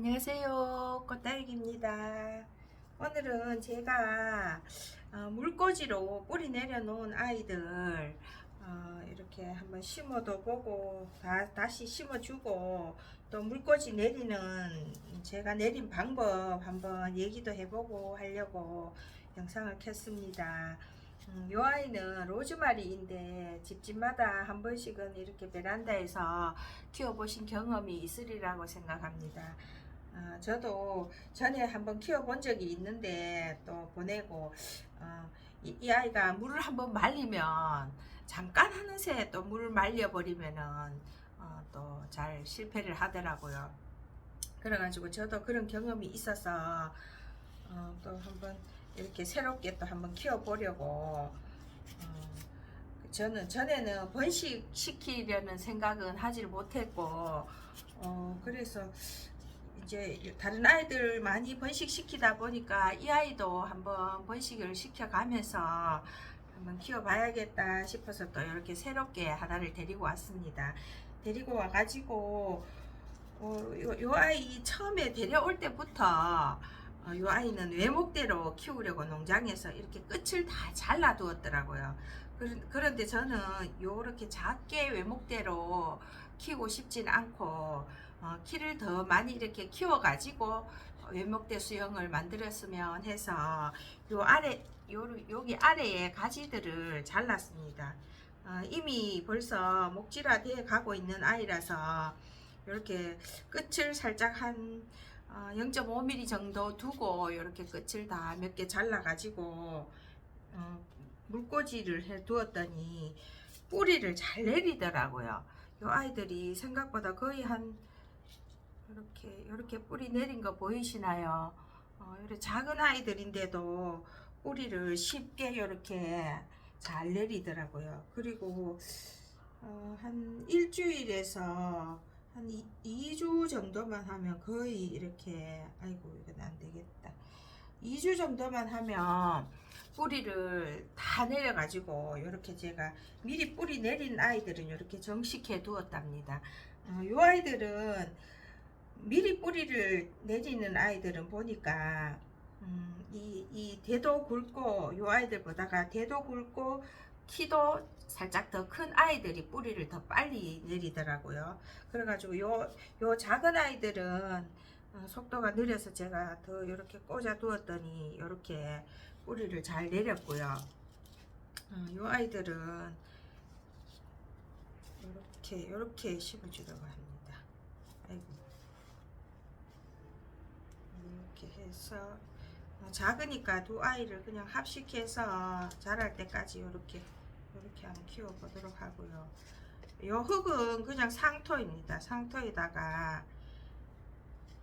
안녕하세요. 꽃다육입니다. 오늘은 제가 물꽂이로 뿌리 내려놓은 아이들 이렇게 한번 심어도 보고 다시 심어주고 또 물꽂이 내리는 제가 내린 방법 한번 얘기도 해보고 하려고 영상을 켰습니다. 이 아이는 로즈마리인데 집집마다 한 번씩은 이렇게 베란다에서 키워보신 경험이 있으리라고 생각합니다. 저도 전에 한번 키워본 적이 있는데 또 보내고 이 아이가 물을 한번 말리면 잠깐 하는 새에 또 물을 말려버리면은 또 잘 실패를 하더라고요. 그래가지고 저도 그런 경험이 있어서 또 한번 이렇게 새롭게 또 한번 키워보려고 저는 전에는 번식시키려는 생각은 하질 못했고 그래서 이제 다른 아이들 많이 번식시키다 보니까 이 아이도 한번 번식을 시켜가면서 한번 키워봐야겠다 싶어서 또 이렇게 새롭게 하나를 데리고 왔습니다. 데리고 와가지고 요 아이 처음에 데려올 때부터 요 아이는 외목대로 키우려고 농장에서 이렇게 끝을 다 잘라 두었더라고요. 그런데 저는 요렇게 작게 외목대로 키우고 싶진 않고 키를 더 많이 이렇게 키워 가지고 외목대 수영을 만들었으면 해서 여기 아래에 가지들을 잘랐습니다. 이미 벌써 목질화 되어 가고 있는 아이라서 이렇게 끝을 살짝 한 0.5mm 정도 두고 이렇게 끝을 다 몇 개 잘라 가지고 물꽂이를 해 두었더니 뿌리를 잘 내리더라고요. 이 아이들이 생각보다 거의 한 이렇게 뿌리 내린 거 보이시나요? 이렇게 작은 아이들인데도 뿌리를 쉽게 이렇게 잘 내리더라고요. 그리고 한 일주일에서 한 2주 정도만 하면 거의 이렇게 아이고 이건 안 되겠다. 2주 정도만 하면 뿌리를 다 내려 가지고 이렇게 제가 미리 뿌리 내린 아이들은 이렇게 정식해 두었답니다. 이 아이들은 미리 뿌리를 내리는 아이들은 보니까 이 대도 굵고 요 아이들보다가 대도 굵고 키도 살짝 더 큰 아이들이 뿌리를 더 빨리 내리더라고요. 그래가지고 요 작은 아이들은 속도가 느려서 제가 더 이렇게 꽂아 두었더니 이렇게 뿌리를 잘 내렸고요. 요 아이들은 이렇게 심어주려고 합니다. 아이고. 이렇게 해서 작으니까 두 아이를 그냥 합식해서 자랄 때까지 이렇게 한번 키워 보도록 하고요. 요 흙은 그냥 상토입니다. 상토에다가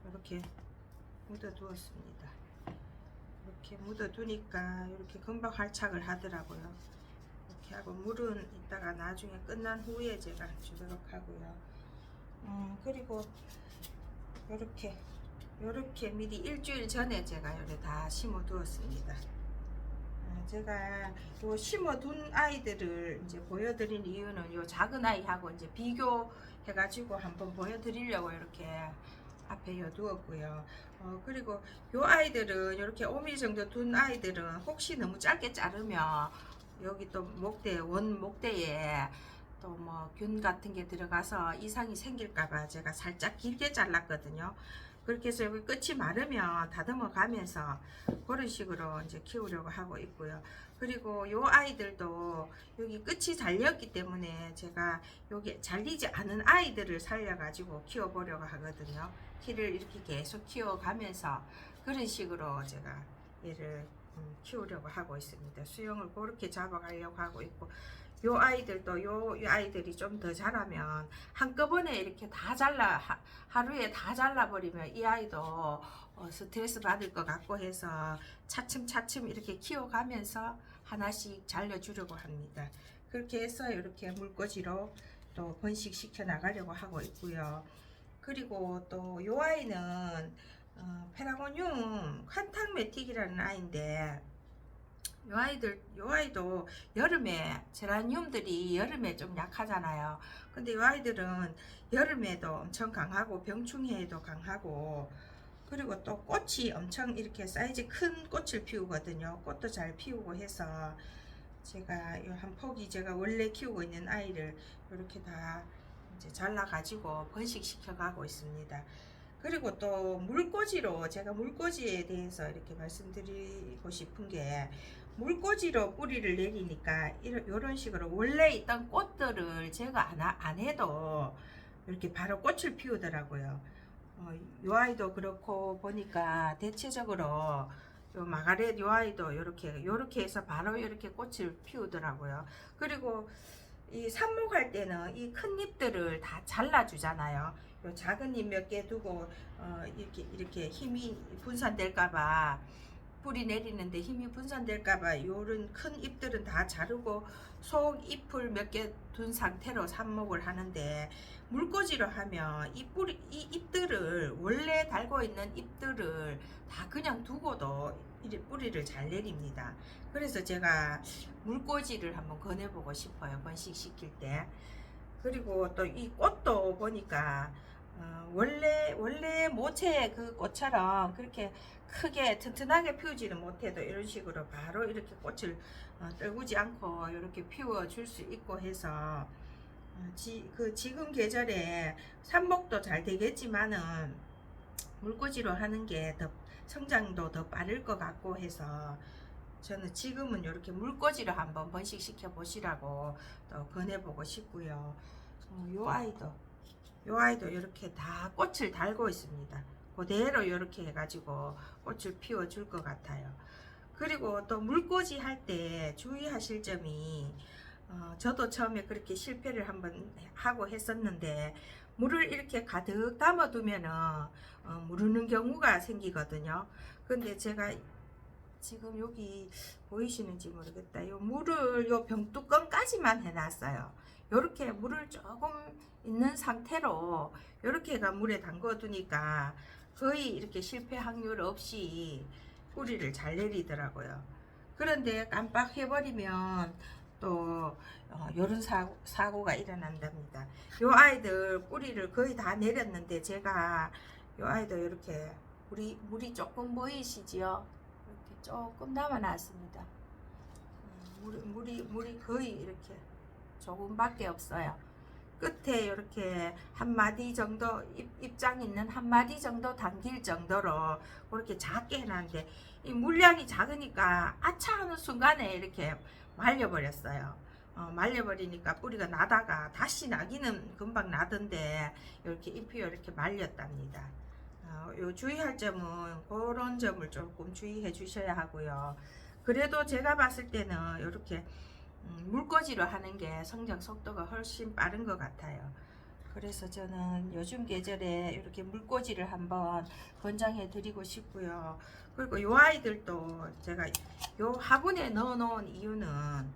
이렇게 묻어 두었습니다. 이렇게 묻어 두니까 이렇게 금방 활착을 하더라고요. 이렇게 하고 물은 이따가 나중에 끝난 후에 제가 주도록 하고요. 그리고 요렇게 미리 일주일 전에 제가 이렇게 다 심어 두었습니다. 제가 요 심어 둔 아이들을 이제 보여드린 이유는 요 작은 아이하고 이제 비교해 가지고 한번 보여드리려고 이렇게 앞에 두었고요. 그리고 요 아이들은 이렇게 5mm 정도 둔 아이들은 혹시 너무 짧게 자르면 여기 또 원 목대에 또 뭐 균 같은 게 들어가서 이상이 생길까봐 제가 살짝 길게 잘랐거든요. 그렇게 해서 여기 끝이 마르면 다듬어 가면서 그런 식으로 이제 키우려고 하고 있고요. 그리고 요 아이들도 여기 끝이 잘렸기 때문에 제가 여기 잘리지 않은 아이들을 살려가지고 키워보려고 하거든요. 키를 이렇게 계속 키워가면서 그런 식으로 제가 얘를 키우려고 하고 있습니다. 수영을 그렇게 잡아가려고 하고 있고, 요 아이들도 요 아이들이 좀 더 자라면 한꺼번에 이렇게 다 하루에 다 잘라버리면 이 아이도 스트레스 받을 것 같고 해서 차츰차츰 이렇게 키워가면서 하나씩 잘려주려고 합니다. 그렇게 해서 이렇게 물꽂이로 또 번식시켜 나가려고 하고 있고요. 그리고 또 요 아이는 페라고늄 환탁메틱이라는 아이인데 요 아이도 여름에 제라늄들이 여름에 좀 약하잖아요. 근데 요 아이들은 여름에도 엄청 강하고 병충해에도 강하고, 그리고 또 꽃이 엄청 이렇게 사이즈 큰 꽃을 피우거든요. 꽃도 잘 피우고 해서 제가 요 한 포기 제가 원래 키우고 있는 아이를 이렇게 다 이제 잘라 가지고 번식시켜 가고 있습니다. 그리고 또 물꽂이로, 제가 물꽂이에 대해서 이렇게 말씀드리고 싶은 게, 물꽂이로 뿌리를 내리니까 이런 식으로 원래 있던 꽃들을 제가 안 해도 이렇게 바로 꽃을 피우더라고요. 요 아이도 그렇고 보니까 대체적으로 요 마가렛 요 아이도 요렇게 해서 바로 이렇게 꽃을 피우더라고요. 그리고 이 삽목할 때는 이 큰 잎들을 다 잘라주잖아요. 요 작은 잎 몇 개 두고 이렇게 힘이 분산될까봐, 뿌리 내리는데 힘이 분산될까봐 요런 큰 잎들은 다 자르고 속 잎을 몇 개 둔 상태로 삽목을 하는데, 물꽂이로 하면 이 잎들을, 원래 달고 있는 잎들을 다 그냥 두고도 뿌리를 잘 내립니다. 그래서 제가 물꽂이를 한번 권해보고 싶어요, 번식시킬 때. 그리고 또 이 꽃도 보니까 원래 모체의 그 꽃처럼 그렇게 크게 튼튼하게 피우지는 못해도 이런 식으로 바로 이렇게 꽃을 떨구지 않고 이렇게 피워 줄 수 있고 해서, 지금 계절에 삽목도 잘 되겠지만은 물꽂이로 하는 게 더 성장도 더 빠를 것 같고 해서, 저는 지금은 이렇게 물꽂이로 한번 번식시켜 보시라고 또 권해보고 싶고요. 요 아이도 이렇게 다 꽃을 달고 있습니다. 그대로 이렇게 해가지고 꽃을 피워 줄 것 같아요. 그리고 또 물꽂이 할 때 주의하실 점이, 저도 처음에 그렇게 실패를 한번 하고 했었는데, 물을 이렇게 가득 담아 두면은 무르는 경우가 생기거든요. 근데 제가 지금 여기 보이시는지 모르겠다. 요 물을 요 병뚜껑까지만 해놨어요. 요렇게 물을 조금 있는 상태로 요렇게가 물에 담궈 두니까 거의 이렇게 실패 확률 없이 뿌리를 잘 내리더라고요. 그런데 깜빡 해버리면 또 요런 사고가 일어난답니다. 요 아이들 뿌리를 거의 다 내렸는데, 제가 요 아이도 이렇게 물이 조금 보이시지요? 이렇게 조금 남아놨습니다. 물이 거의 이렇게 조금밖에 없어요. 끝에 이렇게 한 마디 정도, 입장 있는 한 마디 정도 당길 정도로 그렇게 작게 해놨는데, 이 물량이 작으니까 아차 하는 순간에 이렇게 말려버렸어요. 말려버리니까 뿌리가 나다가 다시 나기는 금방 나던데, 이렇게 잎이 이렇게 말렸답니다. 요 주의할 점은 그런 점을 조금 주의해 주셔야 하고요. 그래도 제가 봤을 때는 이렇게 물꽂이로 하는 게 성장 속도가 훨씬 빠른 것 같아요. 그래서 저는 요즘 계절에 이렇게 물꽂이를 한번 권장해 드리고 싶고요. 그리고 요 아이들도 제가 요 화분에 넣어 놓은 이유는,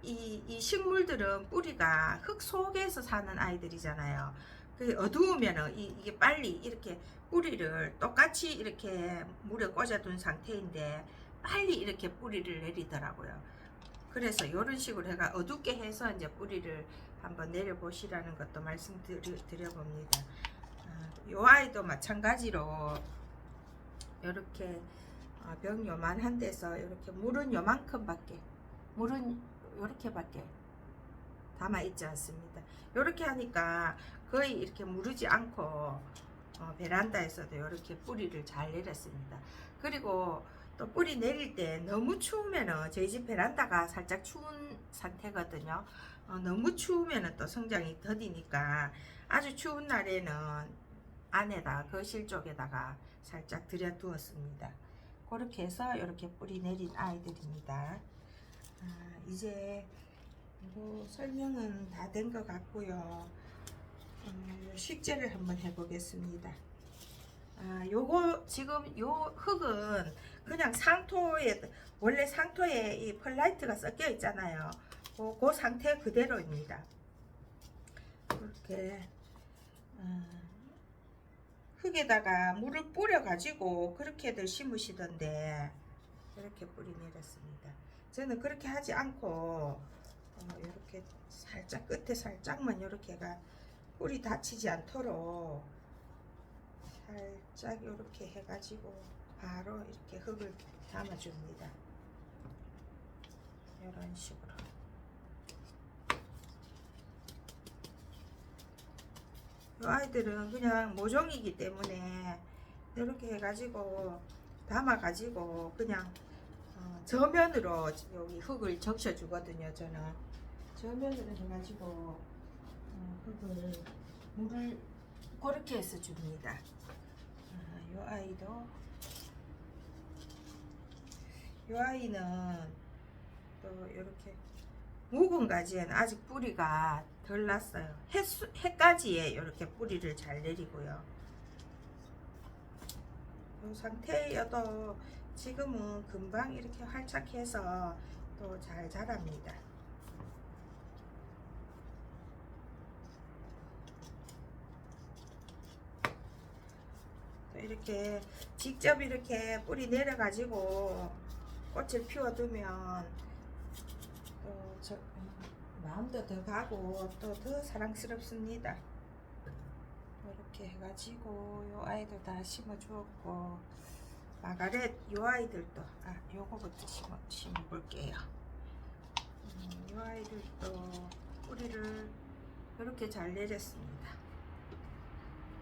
이 식물들은 뿌리가 흙 속에서 사는 아이들이잖아요. 그 어두우면은 이게 빨리 이렇게 뿌리를 똑같이 이렇게 물에 꽂아둔 상태인데 빨리 이렇게 뿌리를 내리더라고요. 그래서 이런 식으로 해가 어둡게 해서 이제 뿌리를 한번 내려 보시라는 것도 말씀드려 봅니다. 요 아이도 마찬가지로 이렇게 병 요만한 데서 이렇게 물은 요만큼밖에, 물은 이렇게밖에 담아 있지 않습니다. 이렇게 하니까 거의 이렇게 무르지 않고 베란다에서도 이렇게 뿌리를 잘 내렸습니다. 그리고 또 뿌리 내릴 때 너무 추우면은, 저희 집 베란다가 살짝 추운 상태거든요. 너무 추우면은 또 성장이 더디니까 아주 추운 날에는 안에다, 거실 쪽에다가 살짝 들여 두었습니다. 그렇게 해서 이렇게 뿌리 내린 아이들입니다. 이제 뭐 설명은 다 된 것 같고요. 식재를 한번 해보겠습니다. 요거 지금 요 흙은 그냥 상토에, 원래 상토에 이 펄라이트가 섞여 있잖아요. 그 상태 그대로입니다. 이렇게 흙에다가 물을 뿌려 가지고 그렇게들 심으시던데, 이렇게 뿌리 내렸습니다. 저는 그렇게 하지 않고 이렇게 살짝 끝에 살짝만 이렇게가 뿌리 다치지 않도록 살짝 이렇게 해가지고 바로 이렇게 흙을 담아줍니다. 이런 식으로. 이 아이들은 그냥 모종이기 때문에 이렇게 해가지고 담아가지고 그냥 저면으로 여기 흙을 적셔 주거든요. 저는 저면으로 해가지고 흙을 물을 그렇게 해서 줍니다. 이 아이는 또 이렇게 묵은 가지에는 아직 뿌리가 덜 났어요. 해가지에 이렇게 뿌리를 잘 내리고요. 이 상태여도 지금은 금방 이렇게 활착해서 또 잘 자랍니다. 또 이렇게 직접 이렇게 뿌리 내려 가지고 꽃을 피워두면 또 마음도 더 가고 또 더 사랑스럽습니다. 이렇게 해가지고 요 아이들 다 심어 주었고, 마가렛 요 아이들도 요거부터 심어 볼게요. 요 아이들도 뿌리를 이렇게 잘 내렸습니다.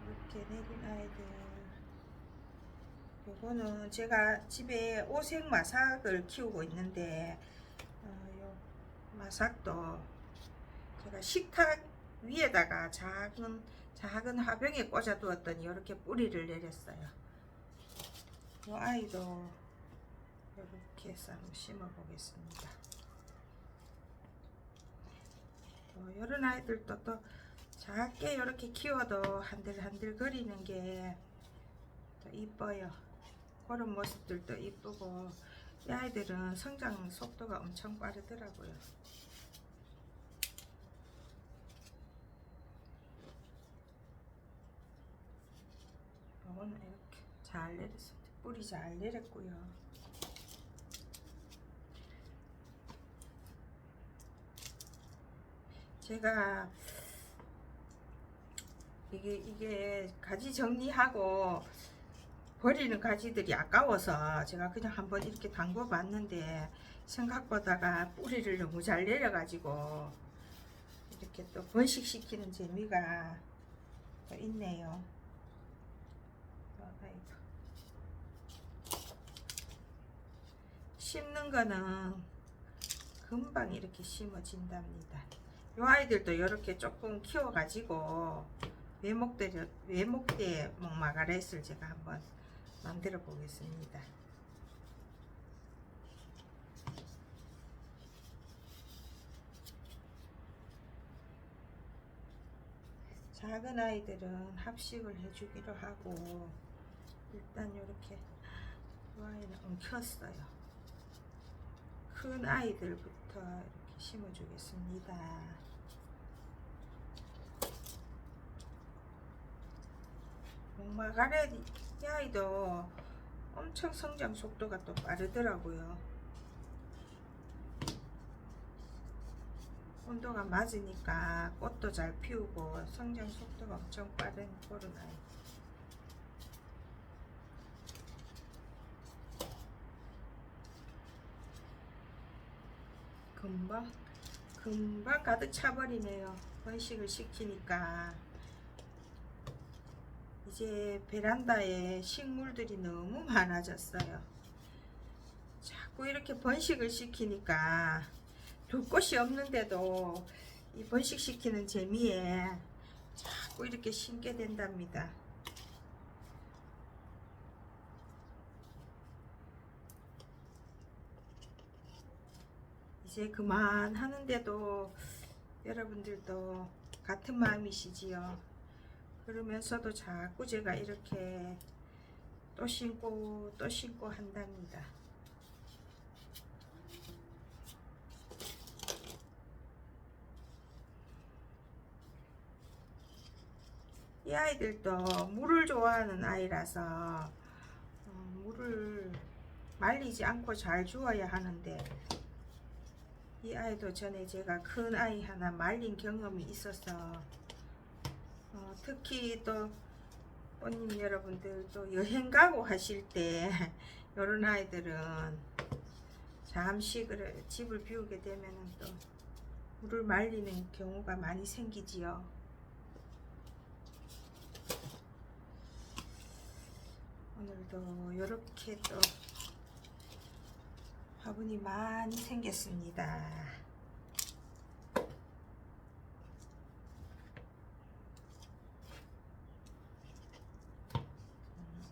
이렇게 내린 아이들, 요거는 제가 집에 오색 마삭을 키우고 있는데 요 마삭도 제가 식탁 위에다가 작은 화병에 꽂아 두었더니 이렇게 뿌리를 내렸어요. 이 아이도 이렇게 해서 한번 심어 보겠습니다. 또 이런 아이들도 또 작게 이렇게 키워도 한들한들 거리는 게 또 이뻐요. 그런 모습들도 이쁘고, 이 아이들은 성장 속도가 엄청 빠르더라고요. 이거는 이렇게 잘 내렸습니다. 뿌리 잘 내렸고요. 제가 이게 가지 정리하고 버리는 가지들이 아까워서 제가 그냥 한번 이렇게 담궈 봤는데, 생각보다가 뿌리를 너무 잘 내려가지고 이렇게 또 번식시키는 재미가 또 있네요. 심는 거는 금방 이렇게 심어진답니다. 이 아이들도 이렇게 조금 키워가지고 외목대 마가렛을 제가 한번 만들어 보겠습니다. 작은 아이들은 합식을 해주기로 하고, 일단 이렇게 이 아이는 엉켰어요. 큰 아이들부터 이렇게 심어 주겠습니다. 마가렛 이 아이도 엄청 성장 속도가 또 빠르더라고요. 온도가 맞으니까 꽃도 잘 피우고 성장 속도가 엄청 빠른 그런 아이. 금방 가득 차버리네요. 번식을 시키니까. 이제 베란다에 식물들이 너무 많아졌어요. 자꾸 이렇게 번식을 시키니까 둘 곳이 없는데도 이 번식시키는 재미에 자꾸 이렇게 심게 된답니다. 이제 그만 하는데도 여러분들도 같은 마음이시지요. 그러면서도 자꾸 제가 이렇게 또 심고 또 심고 한답니다. 이 아이들도 물을 좋아하는 아이라서 물을 말리지 않고 잘 주어야 하는데, 이 아이도 전에 제가 큰 아이 하나 말린 경험이 있어서 특히 또 꽃님 여러분들 또 여행 가고 하실 때 이런 아이들은 잠시 그래 집을 비우게 되면은 또 물을 말리는 경우가 많이 생기지요. 오늘도 이렇게 또 화분이 많이 생겼습니다.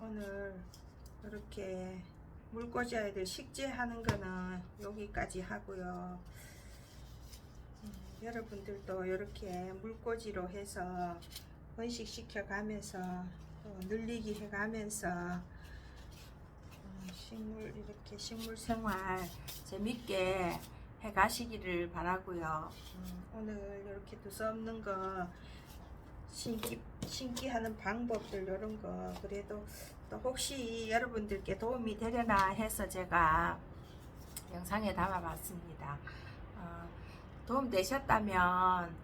오늘 이렇게 물꽂이 아이들 식재하는 거는 여기까지 하고요. 여러분들도 이렇게 물꽂이로 해서 번식시켜 가면서 또 늘리기 해 가면서 이렇게 식물 생활 재밌게 해 가시기를 바라고요. 오늘 이렇게 두서없는 거 심기 하는 방법들 이런 거 그래도 또 혹시 여러분들께 도움이 되려나 해서 제가 영상에 담아봤습니다. 도움 되셨다면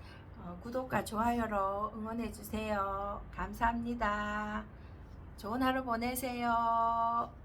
구독과 좋아요로 응원해 주세요. 감사합니다. 좋은 하루 보내세요.